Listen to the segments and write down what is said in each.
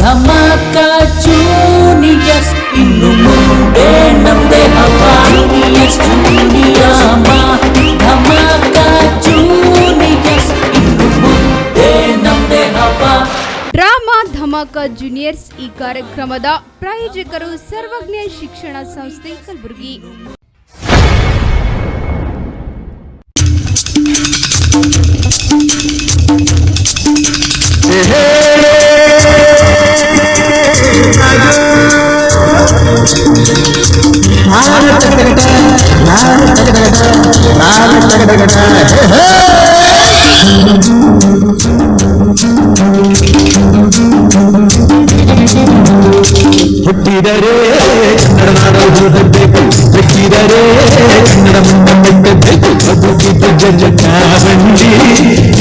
Dhamaka juniors ಇನ್ನು ಮುಂದೆ ನಮ್ದೆ ಹವಾ ಜೂನಿಯಮ್ಮ ಧಮಾಕ ಜೂನಿಯರ್ಸ್ ಇನ್ನು ಮುಂದೆ ನಮ್ದೆ ಹವಾ. ಡ್ರಾಮಾ ಧಮಾಕ ಜೂನಿಯರ್ಸ್ ಈ ಕಾರ್ಯಕ್ರಮದ ಪ್ರಾಯೋಜಕರು ಸರ್ವಜ್ಞ ಶಿಕ್ಷಣ ಸಂಸ್ಥೆ ಕಲಬುರಗಿ. ಹುಟ್ಟಿದರೆ ಕನ್ನಡ ನಾಡ ಓದಬೇಕು, ಹುಟ್ಟಿದರೆ ಕನ್ನಡ ಮುಂದೆ ಮೆಟ್ಟಬೇಕು. ಬದುಕಿದ್ದು ಜಜಕ ಬಂಡಿ,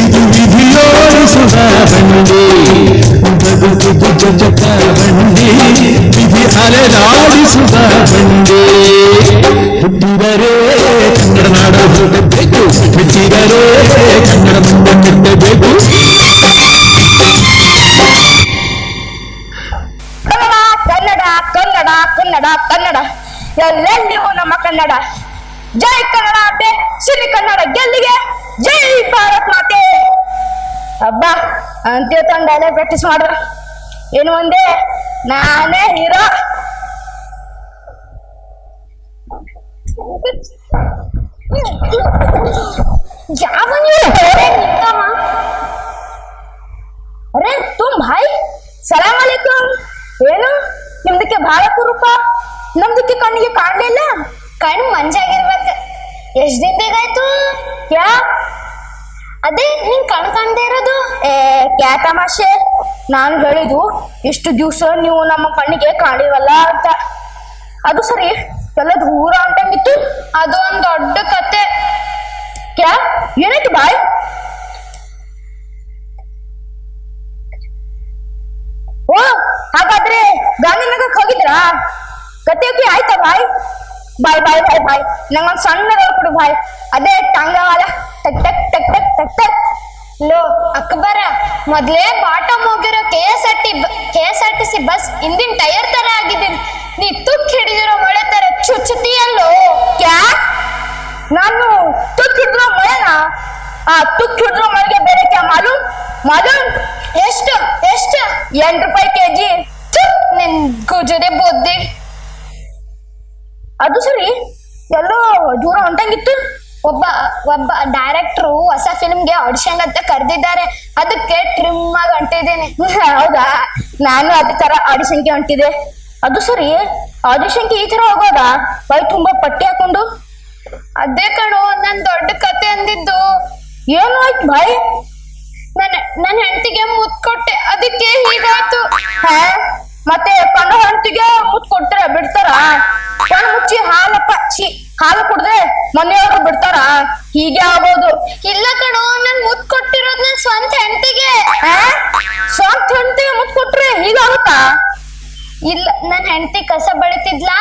ಇದು ವಿಧಿಯೋಡಿಸುವ ಬಂಡಿ. ಬದುಕಿದ್ದು ಜಜಕ ಬಂಡಿ, ವಿಧಿ ಅಲೆದಾಡಿಸುವ ಬಂಡಿ. ಹುಟ್ಟಿದರೆ ಕನ್ನಡ ನಾಡ ಓದಬೇಕು, ಹುಟ್ಟಿದರೆ ಕನ್ನಡ ಮುಂದೆ ಮೆಟ್ಟಬೇಕು. ಕನ್ನಡ ಕನ್ನಡ ಕನ್ನಡ ಎಲ್ಲೆಲ್ಲಿಯೂ ನಮ್ಮ ಕನ್ನಡ. ಜೈ ಕನ್ನಡ ಅಂತೆ ಸಿರಿ ಕನ್ನಡ ಗೆಲ್ಲಿಗೆ, ಜೈ ಭಾರತ್ ಮಾತೆ. ಹಬ್ಬ ಅಂತ ತಂಡ ಪ್ರಾಕ್ಟೀಸ್ ಮಾಡ್ರ ಏನು ಒಂದೇ ನಾನೇ ಹೀರೋ. ಅರೆ ತುಮ್ ಭಾಯ್ ಸಲಾಮ್ ಅಲೈಕುಂ. ಏನು ನಿಮ್ದಕ್ಕೆ ಬಹಳ ಕುರುಪ, ನಮ್ದಕ್ಕೆ ಕಣ್ಣಿಗೆ ಕಾಣ್ಲಿಲ್ಲ. ಕಣ್ಣು ಮಂಜಾಗಿರ್ಬೇಕ. ಎಷ್ಟ್ ದಿನದಾಗಾಯ್ತು? ಯಾ ಅದೇ ನಿನ್ ಕಣ್ ಕಾಣ್ದೇ ಇರೋದು? ಕ್ಯಾ ತಮಾಷೆ. ನಾನು ಹೇಳಿದು ಇಷ್ಟು ದಿವ್ಸ ನೀವು ನಮ್ಮ ಕಣ್ಣಿಗೆ ಕಾಣಿವಲ್ಲ ಅಂತ. ಅದು ಸರಿ, ಎಲ್ಲ ದೂರ ಅಂತಂಗಿತ್ತು. ಅದು ಒಂದ್ ದೊಡ್ಡ ಕತೆ. ಕ್ಯಾ ಏನಾಯ್ತು ಬಾಯ್? ಓ ಹಾಗಾದ್ರೆ ಗಾಂಧಿನಗರಕ್ಕೆ ಹೋಗಿದ್ರಾ? ಕತೆ ಆಯ್ತಾ ಬಾಯ್? ಬಾಯ್ ಬಾಯ್ ಬಾಯ್ ಬಾಯ್ ನಂಗೊಂದ್ ಸಣ್ಣ ಕೊಡು ಬಾಯ್. ಅದೇ ಟಂಗವಾಲ ಟಕ್ ಟಕ್ ಟಕ್ ಟಕ್ ಟಕ್ ಟಕ್. ಲೋ ಅಕ್ಬರ, ಮೊದ್ಲೇ ಬಾಟಮ್ ಹೋಗಿರೋ KSRTC ಬಸ್ ಹಿಂದಿನ ಟೈರ್ ತರ ಆಗಿದ್ದೀನಿ. ನೀ ತುಕ್ ಹಿಡಿದಿರೋ ಮಳೆ ತರ ಚುಚ್ಚುತ್ತೀಯಲ್ಲೋ. ಕ್ಯಾ ನಾನು ತುಕ್ ಹಿಡಿದಿರೋ ಮಳೆನಾ? ಆ ತುಕ್ ಹಿಡಿದಿರೋ ಮಳೆಗೆ ಬೇರೆ ಕ್ಯಾ ಮಾಲೂಮ್? ಮಾಲೂಮ್ ಎಷ್ಟು ಎಷ್ಟು? 8 ರೂಪಾಯಿ kg. ನಿನ್ ಗುಜರಿ ಬುದ್ಧಿ. ಅದು ಸರಿ, ಎಲ್ಲೋ ದೂರ ಹೊಂಟಂಗಿತ್ತು. ಒಬ್ಬ ಡೈರೆಕ್ಟ್ರು ಹೊಸ ಫಿಲ್ಮ್ಗೆ ಆಡಿಷನ್ ಅಂತ ಕರೆದಿದ್ದಾರೆ. ಅದಕ್ಕೆ ಟ್ರಿಮ್ ಆಗಿ ಹೊಂಟಿದ್ದೀನಿ. ಹೌದಾ? ನಾನು ಅದೇ ತರ ಆಡಿಷನ್ಗೆ ಹೊಂಟಿದೆ. ಅದು ಸರಿ, ಆಡಿಷನ್ಗೆ ಈ ತರ ಹೋಗೋದಾ? ಬೈ ತುಂಬಾ ಪಟ್ಟಿ ಹಾಕೊಂಡು. ಅದೇ ಕಣೋ ನನ್ ದೊಡ್ಡ ಕತೆ ಅಂದಿದ್ದು. ಏನು ಆಯ್ತು ಬಾಯ್? ನನ್ನ ಹೆಂಡತಿಗೆ ಮುತ್ ಕೊಟ್ಟೆ, ಅದಕ್ಕೆ ಹೀಗಾಯ್ತು. ಮತ್ತೆ ಕಣ್ಣು ಹೆಂಡತಿಗೆ ಮುತ್ ಕೊಟ್ರೆ ಬಿಡ್ತಾರ? ಕಣ್ಣು ಮುಚ್ಚಿ ಹಾಲು ಕುಡ್ದೆ ಮನೆಯವರು ಬಿಡ್ತಾರ? ಹೀಗೆ ಆಗೋದು. ಇಲ್ಲ ಕಣೋ, ನನ್ ಮುತ್ ಕೊಟ್ಟಿರೋದ್ ನನ್ ಸ್ವಂತ ಹೆಂಡತಿಗೆ. ಸ್ವಂತ ಹೆಂಡತಿಗೆ ಮುತ್ ಕೊಟ್ರೆ ಹೀಗಾಗುತ್ತಾ? ಇಲ್ಲ, ನನ್ ಹೆಂಡತಿ ಕಸ ಬಡಿತಿದ್ಲಾ?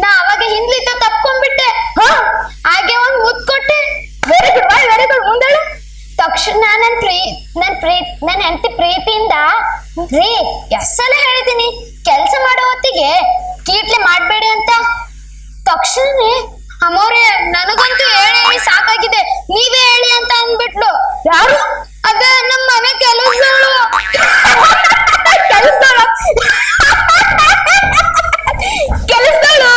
ನಾ ಅವಾಗ ಹಿಂದ್ಲಿದ್ದ ತಪ್ಕೊಂಡ್ಬಿಟ್ಟೆ. ಹಾಗೆ ಒಂದ್ ಮುತ್ ಕೊಟ್ಟೆ. ವೆರಿ ಗುಡ್ ಬಾಯ್, ವೆರಿ ಗುಡ್. ಮುಂದೇಳು. ತಕ್ಷಣ ನನ್ ಹೆಂಡತಿ ಪ್ರೀತಿಯಿಂದ ರೀ ಎಷ್ಟೆಲ್ಲ ಹೇಳಿದೀನಿ ಕೆಲ್ಸ ಮಾಡೋ ಹೊತ್ತಿಗೆ ಕೀಟ್ಲೆ ಮಾಡ್ಬೇಡಿ ಅಂತ. ತಕ್ಷಣನೇ ಅಮ್ಮವ್ರೆ ನನಗಂತೂ ಹೇಳಿ ಸಾಕಾಗಿದೆ, ನೀವೇ ಹೇಳಿ ಅಂತ ಅಂದ್ಬಿಟ್ಲು. ಯಾರು? ಅದ ನಮ್ಮ ಮನೆ ಕೆಲಸದವಳು. ಕೆಲಸದವಳು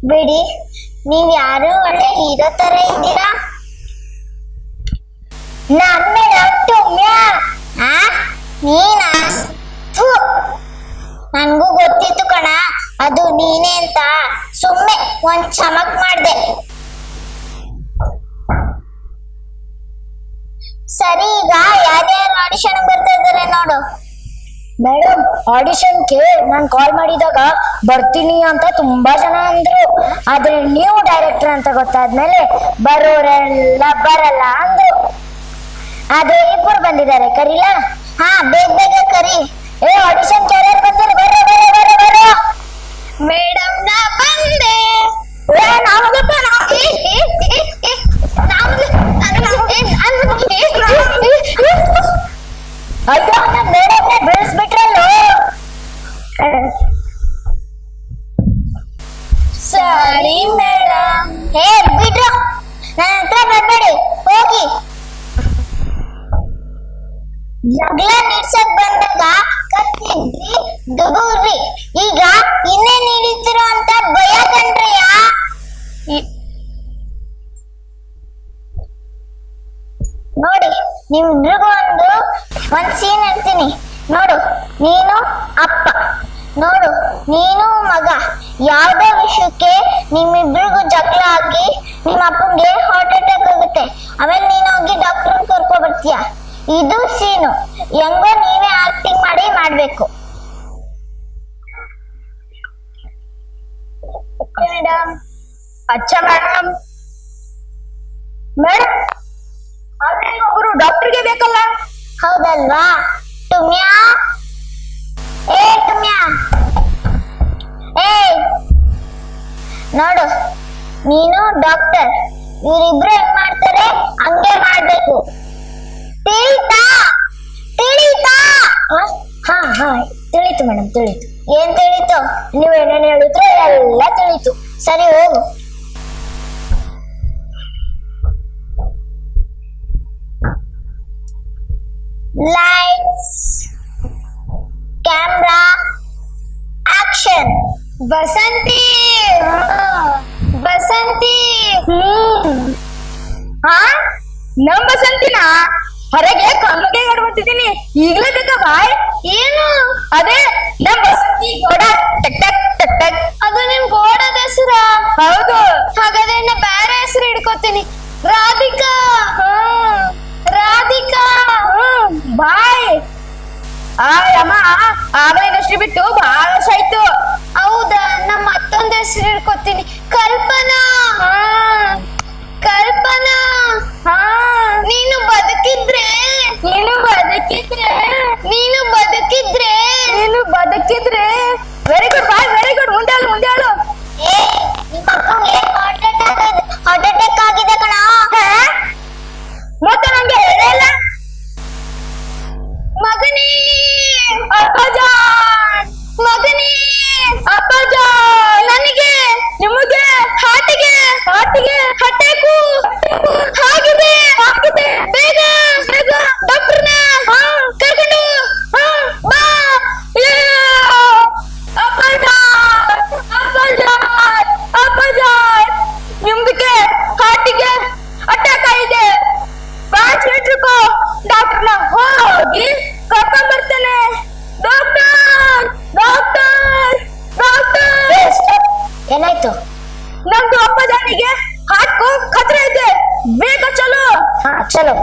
ಬಿಡಿ, ನೀವ್ ಯಾರು ಒಳ್ಳೆ ಹೀರೋ ತರ ಇದ್ದೀರಾ. ನಾನ್ ಮೇಡಮ್ ಟುಮ್ಯಾ. ನೀನಾ? ಥು, ನನ್ಗೂ ಗೊತ್ತಿತ್ತು ಕಣ ಅದು ನೀನೇ ಅಂತ. ಸುಮ್ಮನೆ ಒಂದ್ ಚಮಕ್ ಮಾಡ್ದೆ. ಸರಿ, ಈಗ ಯಾರ್ಯಾರು ಆಡಿಷನ್ ಬರ್ತಾ ಇದಾರೆ ನೋಡು. ಮೇಡಮ್, ಆಡಿಷನ್ಗೆ ನಾನು ಕಾಲ್ ಮಾಡಿದಾಗ ಬರ್ತೀನಿ ಅಂತ ತುಂಬಾ ಜನ ಅಂದ್ರು. ಆದ್ರೆ ನೀವು ಡೈರೆಕ್ಟರ್ ಅಂತ ಗೊತ್ತಾದ್ಮೇಲೆ ಬರೋರೆಲ್ಲ ಬರಲ್ಲ ಅಂದ್ರು. ಆದ್ರೆ ಇಬ್ಬರು ಬಂದಿದ್ದಾರೆ, ಕರೀಲಾ? ಹಾ, ಬೇಗ ಬೇಗ ಕರಿ. ಏ, ಆಡಿಷನ್ ಯಾರ್ಯಾರು ಬಂದಿರ? ಬರ್ರ ಬರ್ರ ಬರ್ರ ಬರ್ರ. ಮೇಡಮ್, ನಾ ಬಂದೆ. ಬೆಳೆಸ್ಬಿಟ್ರಲ್ಲೋ. ಸರಿ ಮೇಡಮ್. ಹೇ ಬಿಡ್ರು, ನನ್ನ ಹತ್ರ ಬರ್ಬೇಡಿ, ಹೋಗಿ. ಜಗಳ ನಿಡ್ಸಕ್ ಬಂದಾಗ ಕತ್ತಿದ್ರಿ ದುಗುರ್ರಿ. ಈಗ ಇನ್ನೇನ್ ಹಿಡಿತಿರೋ ಅಂತ ಭಯ ಕಂಡ್ರಯ್ಯ. ನೋಡಿ, ನಿಮ್ಮಿಬ್ರಿಗೂ ಒಂದ್ ಸೀನ್ ಹೇಳ್ತೀನಿ ನೋಡು. ನೀನು ಅಪ್ಪ, ನೋಡು ನೀನು ಮಗ. ಯಾವ್ದೋ ವಿಷಯಕ್ಕೆ ನಿಮ್ಮಿಬ್ರಿಗೂ ಜಗಳ ಆಗಿ ನಿಮ್ಮ ಅಪ್ಪಂಗೆ ಹಾರ್ಟ್ ಅಟ್ಯಾಕ್ ಆಗುತ್ತೆ. ಆಮೇಲೆ ನೀನು ಹೋಗಿ ಡಾಕ್ಟರ್ ಕರ್ಕೊ ಬರ್ತೀಯ. ಇದು ಸೀನು. ಹೆಂಗೋ ನೀವೇ ಆಕ್ಟಿಂಗ್ ಮಾಡಿ ಮಾಡ್ಬೇಕು. ಮೇಡಮ್. ಅಚ್ಚ ಮೇಡಮ್. ಮೇಡಮ್, ಒಬ್ರು ಡಾಕ್ಟರ್ಗೆ ಬೇಕಲ್ಲ? ಹೌದಲ್ವಾ? ಟುಮ್ಯಾ, ಏ ಟುಮ್ಯಾ, ಏ ನೋಡು, ನೀನು ಡಾಕ್ಟರ್. ಇವರಿಬ್ರು ಹೆಂಗ್ ಮಾಡ್ತಾರೆ ಹಂಗೆ ಮಾಡ್ಬೇಕು. ತಿಳಿತಾ? ತಿಳಿತಾ? ಹಾ ಹಾ, ತಿಳಿತು ಮೇಡಮ್, ತಿಳಿತು. ಏನ್ ತಿಳಿತು? ನೀವೇನೇನು ಹೇಳಿದ್ರು ಎಲ್ಲ ತಿಳಿತು. ಸರಿ, ಹೋಗು. Lights, camera, action. Basanti, Basanti. ಹಾ, ನಮ್ ಬಸಂತಿನ ಹೊರಗೆ ಕಮ್ಮಗೆ ಹೊಡ್ಬಿಟ್ಟಿದ್ದೀನಿ. ಈಗ್ಲೇ ಬೇಕಾ ಬಾಯ್? ಏನು? ಅದೇ ನಮ್ ಬಸಂತಿ ಗೋಡ. ಟಕ್ ಟಕ್ ಟಕ್ ಟಕ್. ಅದು ನಿಮ್ ಗೋಡದ ಹೆಸರ? ಹೌದು. ಹಾಗಾದ್ರೆ ನಾ ಬೇರೆ ಹೆಸರು ಹಿಡ್ಕೋತೀನಿ. ರಾಧಿಕಾ. ರಾಧಿಕಾ. ಬಾಯ್. ಅಮ್ಮ, ಆಗಲಿನಷ್ಟು ಬಿಟ್ಟು ಬಹಳ ವರ್ಷ ಆಯ್ತು. ಹೌದಾ? ನಮ್ಮ ಮತ್ತೊಂದು ಹೆಸರು ಹಿಡ್ಕೋತೀನಿ. ಕಲ್ಪನಾ. ಕಲ್ಪನಾ. ನೀನು ಬದುಕಿದ್ರೆ, ನೀನು ಬದುಕಿದ್ರೆ, ನೀನು ಬದುಕಿದ್ರೆ, ನೀನು ಬದುಕಿದ್ರೆ. ವೆರಿ ಗುಡ್ ಬಾಯ್, ವೆರಿ ಗುಡ್. ಮುಂದೆ ಹೇಳು, ಮುಂದೆ ಹೇಳು. ನಿಮ್ಮ ಅಪ್ಪಂಗೆ ಹಾರ್ಟ್ ಅಟ್ಯಾಕ್ ಆಗಿದೆ ಕಣ. ಮತ್ತೆ ನಂಗೆ ಹೇಳಿಲ್ಲ. ಮಗನೇ, ಅಪ್ಪಜಾನ್, ಮಗನೇ, ಅಪ್ಪಜಾನ್. ನನಗೆ, ನಿಮಗೆ, ಹಾಟಿಗೆ, ಹಾಟಿಗೆ ಅಟ್ಯಾಕು ಆಗಿದೆ, ಆಗಿದೆ. ಬೇಗ ಬೇಗ ಡಾಕ್ಟರ್ನ ಕರ್ಕೊಂಡು ಬಾ. ಅಪ್ಪಜಾನ್, ಅಪ್ಪಜಾನ್, ಅಪ್ಪಜಾನ್, ನಿಮ್ಗೆ ಹಾಟಿಗೆ ಅಟ್ಯಾಕ್ ಆಗಿದೆ. ಡಾಕ್ಟರ್ನ ಹೋಗಿ ಕರ್ಕೊಂಡ್ ಬರ್ತೇನೆ. Doctor, doctor, doctor. ಏನಾಯ್ತು? ನಮ್ದು ಅಪ್ಪಜಾನಿಗೆ ಹಾರ್ಟ್ ಖತ್ರೆ ಇದೆ. ಬೇಗ ಚಲೋ. ಹಾ, ಚಲೋ.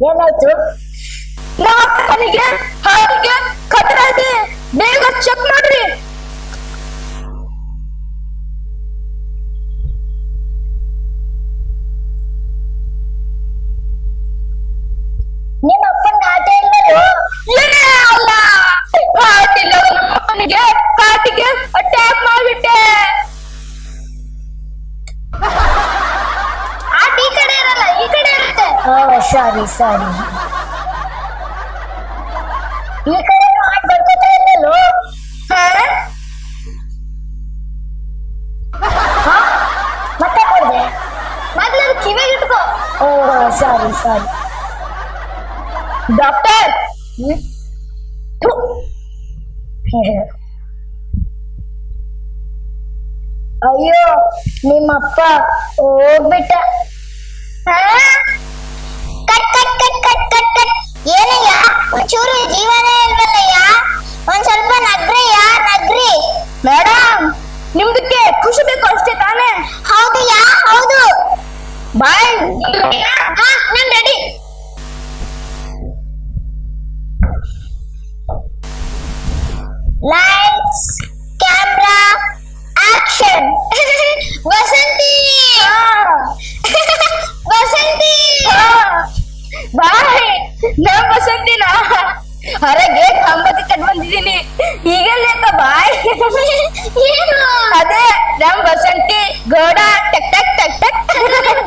ಏನಾಯ್ತು? ನಮ್ಮ ಅಪ್ಪನಿಗೆ ಹಾರ್ಟ್ಗೆ ಖತ್ರೆ ಇದೆ. ಬೇಗ ಚೆಕ್ ಮಾಡ್ರಿ. ನಿಮ್ಮ ಅಪ್ಪನ ಹಾಟ ಇಲ್ವೋ? ಏನೇ ಅಲ್ಲ, ಹಾಟ್ ಇಲ್ಲ. ನಮ್ಮ ಅಪ್ಪನಿಗೆ ಹಾಟಿಗೆ ಅಟ್ಯಾಕ್ ಮಾಡ್ಬಿಟ್ಟೆ. ಹಾಟ್ ಈ ಕಡೆ ಇರಲ್ಲ, ಈ ಕಡೆ ಇರುತ್ತೆ. ಸಾರಿ ಸಾರಿ. ಈ ಕಡೆ ಹಾಟ್ ಬರ್ಕೋತಾ ಇಲ್ಲೋ? ಮತ್ತೆ ಕೊಡ್ದೆ? ಮೊದ್ಲು ಕಿವಿಗೆ ಇಟ್ಕೋ. ಸಾರಿ ಸಾರಿ. ಡಾಕ್ಟರ್, ಅಯ್ಯೋ ನಿಮ್ಮಪ್ಪ ಹೋಗ್ಬಿಟ್ಟ. Cut cut cut cut cut cut. ಏನಯ್ಯ ಒಂಚೂರು ಜೀವನೇ ಇಲ್ವಲ್ಲಯ್ಯ, ಒಂದ್ ಸ್ವಲ್ಪ ನಗ್ರಿಯ ನಗ್ರಿ. ಮೇಡಮ್ ನಿಮ್ದಕ್ಕೆ ಖುಷಿ ಬೇಕು ಅಷ್ಟೇ ತಾನೇ? ಹೌದಯ್ಯ ಹೌದು. ಬಾಯ್. ಹಾ ನಾನ್ ready. Lights camera action. Vasanti Vasanti ಬಾಯ್. ನಾನ್ ವಸಂತಿನ ಹೊರಗೆ ಕಂಬತಿ ಕಟ್ ಬಂದಿದ್ದೀನಿ. ಈಗಲ್ಲೇಕ ಬಾಯ್. ಏನು ಅದೇ ನಮ್ ವಸಂತಿ ಗೋಡ ಟಕ್ ಟಕ್ ಟಕ್ ಟಕ್.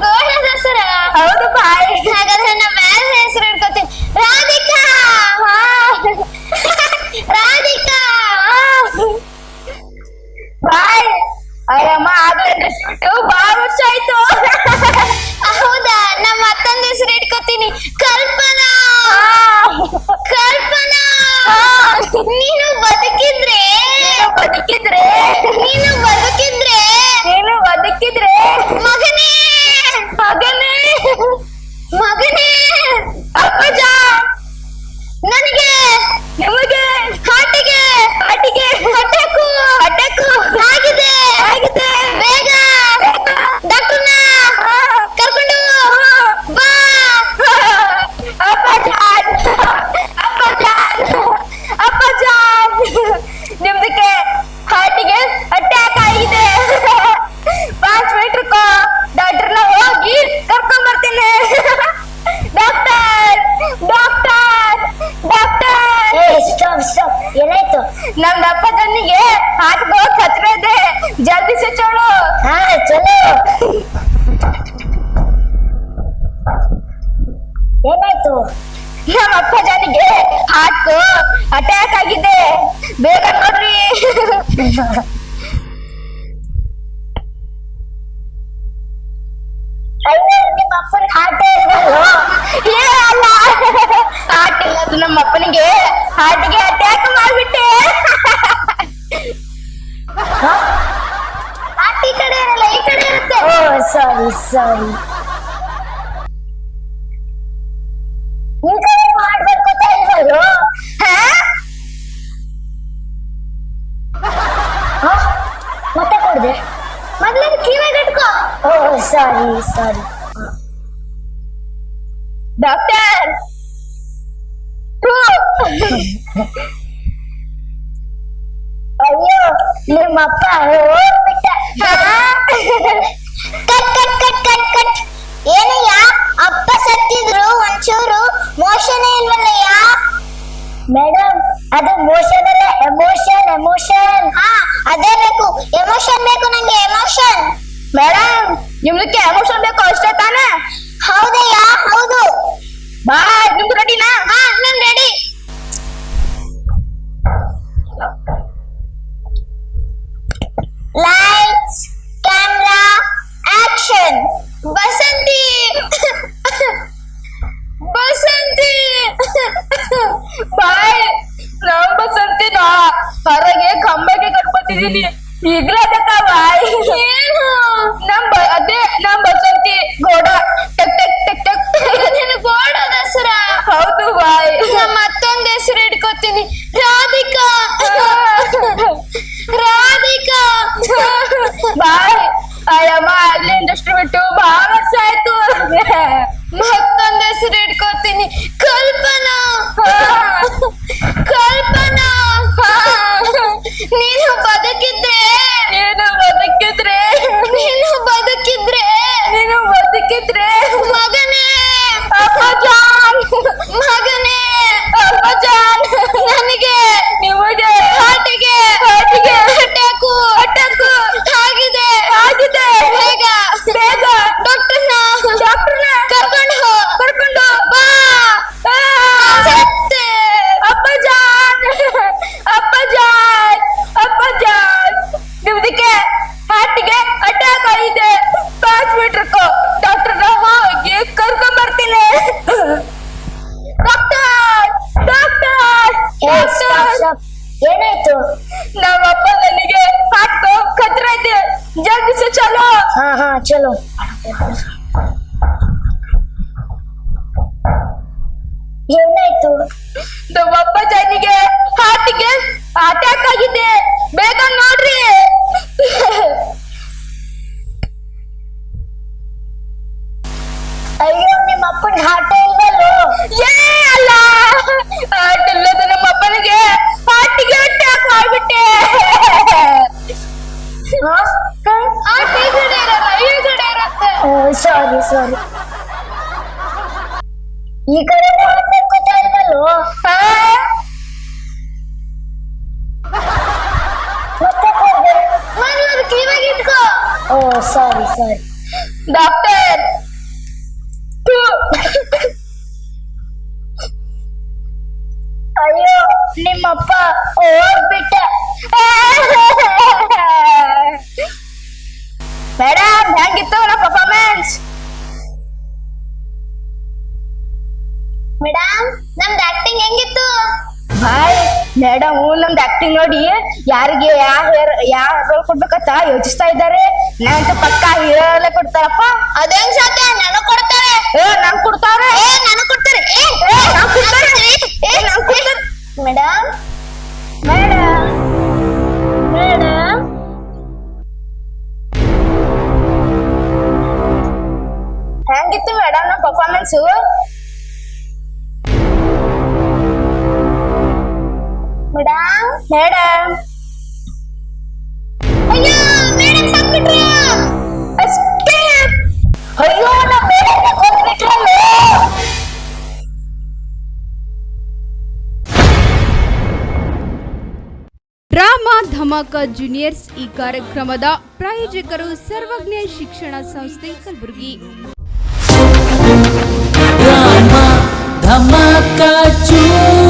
ಗೋಡ ಹೆಸರ? ಹೌದು ಬಾಯ್. ಹಾಗಾದ್ರೆ ನಾ ಬೇರೆ ಹೆಸರು ಇಟ್ಕೋತೀನಿ. ರಾಧಿಕಾ. ರಾಧಿಕಾ ಬಾಯ್. ಅಯ್ಯಮ್ಮ ಆಗ್ಲೇ ಡ್ರೆಸ್ ಬಿಟ್ಟು ಬಾಳ ವರ್ಷ ಆಯ್ತು. ಹೌದಾ? ನಮ್ಮ ಮತ್ತೊಂದು ಹೆಸರು ಇಟ್ಕೋತೀನಿ. ಕಲ್ಪನಾ. ಕಲ್ಪನಾ ನೀನು ಬದುಕಿದ್ರೆ ಬದುಕಿದ್ರೆ ನೀನು ಬದುಕಿದ್ರೆ ನೀನು ಬದುಕಿದ್ರೆ ಮಗನೇ ಮಗನೇ ಮಗನೇ ಅಪ್ಪಜ ನನಗೆ ನಿಮಗೆ ಹಾಟಿಗೆ ಹಾಟಿಗೆ ಹೊಟ್ಟೆಕು ಹೊಟ್ಟೆಕು ಆಗಿದೆ ಆಗಿದೆ. ಬೇಗ ಡಾಕ್ಟರ್ನ ಕರ್ಕೊಂಡು ಬಾ. ಅಪ್ಪಜಾನ್ ಅಪ್ಪಜಾನ್ ಅಪ್ಪಜಾನ್ ನಿಮ್ದಕ್ಕೆ ಹಾಟಿಗೆ ಅಟ್ಯಾಕ್ ಆಗಿದೆ. 5 ಮೀಟರ್ಕೋ ಡಾಕ್ಟರ್ನ ಹೋಗಿ ಕರ್ಕೊಂಡ್ ಬರ್ತೀನಿ. Doctor doctor doctor. Stop stop. ಏನಾಯ್ತು? ನಮ್ ಅಪ್ಪಜನಿಗೆ ಹಾಟ್ಗೋ ಖತ್ರೆ ಇದೆ, ಜಲ್ದಿ से चलो. ಹಾ ಚಲೋ. ಏನಾಯ್ತು? ನಮ್ಮ ಅಪ್ಪಜನಿಗೆ ಹಾಟ್ಗೋ ಅಟ್ಯಾಕ್ ಆಗಿದೆ, ಬೇಗ ನೋಡ್ರಿ. ನಿಮ್ಮ ಅಪ್ಪನ ಹಾರ್ಟ್ ಇಲ್ವಲ್ಲೋ? ಅಲ್ಲ ಹಾರ್ಟ್ ಇಲ್ಲ, ಅದು ನಮ್ಮ ಅಪ್ಪನಿಗೆ ಹಾರ್ಟ್ಗೆ ಅಟ್ಯಾಕ್ ಮಾಡ್ಬಿಟ್ಟೆ. ಹಾರ್ಟ್ ಈ ಕಡೆ ಇರಲ್ಲ, ಈ ಕಡೆ ಇರುತ್ತೆ. ಓ ಸಾರಿ ಸಾರಿ. ಈ ಕಡೆ ಮಾಡ್ಬೇಕು ಗೊತ್ತಾ ಇಲ್ವಲ್ಲೋ? ಮತ್ತೆ ಕೊಡ್ದೆ ಮೊದ್ಲು ಕಿವಿಗೆ ಇಟ್ಕೋ. ಓ ಸಾರಿ ಸಾರಿ. ಡಾಕ್ಟರ್ ಅಯ್ಯೋ ನಿಮ್ಮಪ್ಪ ಹೋಗ್ಬಿಟ್ಟ. Cut cut cut cut cut. ಏನಯ್ಯ ಅಪ್ಪ ಸತ್ತಿದ್ರು ಒಂಚೂರು ಮೋಷನ್ ಇಲ್ವಲ್ಲಯ್ಯ? ಮೇಡಮ್ ಅದು ಮೋಷನ್ ಅಲ್ಲ, ಎಮೋಷನ್ ಎಮೋಷನ್. ಹಾ ಅದೇ ಬೇಕು, ಎಮೋಷನ್ ಬೇಕು ನಂಗೆ, ಎಮೋಷನ್. ಮೇಡಮ್ ನಿಮ್ದಕ್ಕೆ ಎಮೋಷನ್ ಬೇಕು ಅಷ್ಟೇ ತಾನೇ? ಹೌದಯ್ಯ ಹೌದು. ಬಾ ನಿಮ್ದು ರೆಡಿನಾ? ಹಾ ನಾನು ready. Lights camera action. Basanti Basanti ಬಾಯ್. ನಾವ್ ಬಸಂತಿನ ಹೊರಗೆ ಕಂಬಕ್ಕೆ ಕಟ್ಕೊತಿದೀನಿ, ಈಗ್ಲೇ ಅದಕ್ಕ ಬಾಯ್. ಏನು? ಅದೇ ನಮ್ ಬಸಂತಿ ಗೋಡ ಟಕ್ ಟಕ್ ಟಕ್ ಟಕ್. ಗೋಡದ ಹೆಸರ? ಹೌದು ಬಾಯ್. ಮತ್ತೊಂದ್ ಹೆಸರು ಇಟ್ಕೋತೀನಿ. ರಾಧಿಕಾ ರಾಧಿಕಾ ಬಾಯ್. ಅಯ್ಯಮ್ಮ ಅಲ್ಲಿ ಇಂಡಸ್ಟ್ರಿ ಬಿಟ್ಟು ಬಹಳ ವರ್ಷ ಆಯ್ತು. ಮತ್ತೊಂದ್ ಹೆಸರು ಇಟ್ಕೋತೀನಿ. ಕಲ್ಪನಾ ಕಲ್ಪನಾ ನೀನು ಬದುಕಿದ್ರೆ ನೀನು ಬದುಕಿದ್ರೆ ನೀನು ಬದುಕಿದ್ರೆ ನೀನು ಬದುಕಿದ್ರೆ ಮಗನೇ ಅಪ್ಪಜಾನ್ ಮಗನೇ ಅಪ್ಪಜಾನ್ ನನಗೆ ನಿಮಗೆ ಹಾಟಿಗೆ ಹಾಟಿಗೆ ಅಟ್ಯಾಕು ಅಟ್ಯಾಕು ಆಗಿದೆ ಆಗಿದೆ. ಬೇಗ ಬೇಗ ಡಾಕ್ಟರ್ನ ಕರ್ಕೊಂಡು ಬಾ. ಅಪ್ಪಜಾನ್ ಅಪ್ಪಜಾನ್ ಅಪ್ಪಜಾನ್ ಚಲೋ. ಏನಾಯ್ತು? ನಮ್ಮಪ್ಪ ಜನಿಗೆ ಹಾರ್ಟಿಗೆ ಅಟ್ಯಾಕ್ ಆಗಿದೆ, ಬೇಗ ನೋಡ್ರಿ. ಅಯ್ಯೋ, ನಿಮ್ಮ ಅಪ್ಪನ ಹಾರ್ಟ್ ಇಲ್ವಲ್ಲೋ? ಏ ಅಲ್ಲ, ಹಾರ್ಟ್ ಇಲ್ಲದ ನಮ್ಮ ಅಪ್ಪನಿಗೆ ಹಾರ್ಟಿಗೆ ಅಟ್ಯಾಕ್ ಮಾಡ್ಬಿಟ್ಟೆ. ಸಾರಿ, ಈ ಕಡೆ ಗೊತ್ತಾ ಇಲ್ವಲ್ಲೋ? ಕಿವಿಗೆ ಇಟ್ಕೋ. ಓ ಸಾರಿ ಡಾಕ್ಟರ್. ಅಯ್ಯೋ, ನಿಮ್ಮಪ್ಪ ಹೋಗ್ಬಿಟ್ಟೆ. ಮೇಡಮ್, ಹೆಂಗಿತ್ತು ನಮ್ಮ ಪರ್ಫಾರ್ಮೆನ್ಸ್? ಮೇಡಮ್, ನಮ್ದು ಆಕ್ಟಿಂಗ್ ಹೆಂಗಿತ್ತು? ಬಾಯ್ ಮೇಡಮ್, ನಮ್ದು ಆಕ್ಟಿಂಗ್ ನೋಡಿ ಯಾರಿಗೆ ಯಾವ ರೋಲ್ ಕೊಡ್ಬೇಕಂತ ಯೋಚಿಸ್ತಾ ಇದ್ದಾರೆ. ನಂತ ಪಕ್ಕ ಹೀರೋಲೆ ಕೊಡ್ತಾರಪ್ಪ. ಅದೇನ್ ಸಾಧ್ಯ? ನನಗ್ ಕೊಡ್ತಾರೆ. ನಂಗ್ ಕೊಡ್ತಾರೆ. ನನಗ್ ಕೊಡ್ತಾರೆ. ಮೇಡಮ್ ಮೇಡಮ್ ಮೇಡಮ್ ಹೆಂಗಿತ್ತು ಮೇಡಮ್ ನಮ್ಮ ಪರ್ಫಾರ್ಮೆನ್ಸು? ಮೇಡಮ್ ಅಯ್ಯೋ, ಮೇಡಮ್ ಸಾಕ್ಬಿಟ್ರು. ಅಯ್ಯೋ, ನಮ್ಮ ಮೇಡಮ್ ಕೊಂದ್ಬಿಟ್ರಲ್ಲ. ಡ್ರಾಮಾ ಧಮಾಕ ಜೂನಿಯರ್ಸ್ ಈ ಕಾರ್ಯಕ್ರಮದ ಪ್ರಾಯೋಜಕರು ಸರ್ವಜ್ಞ ಶಿಕ್ಷಣ ಸಂಸ್ಥೆ ಕಲಬುರಗಿ. Drama dhamaka juniors.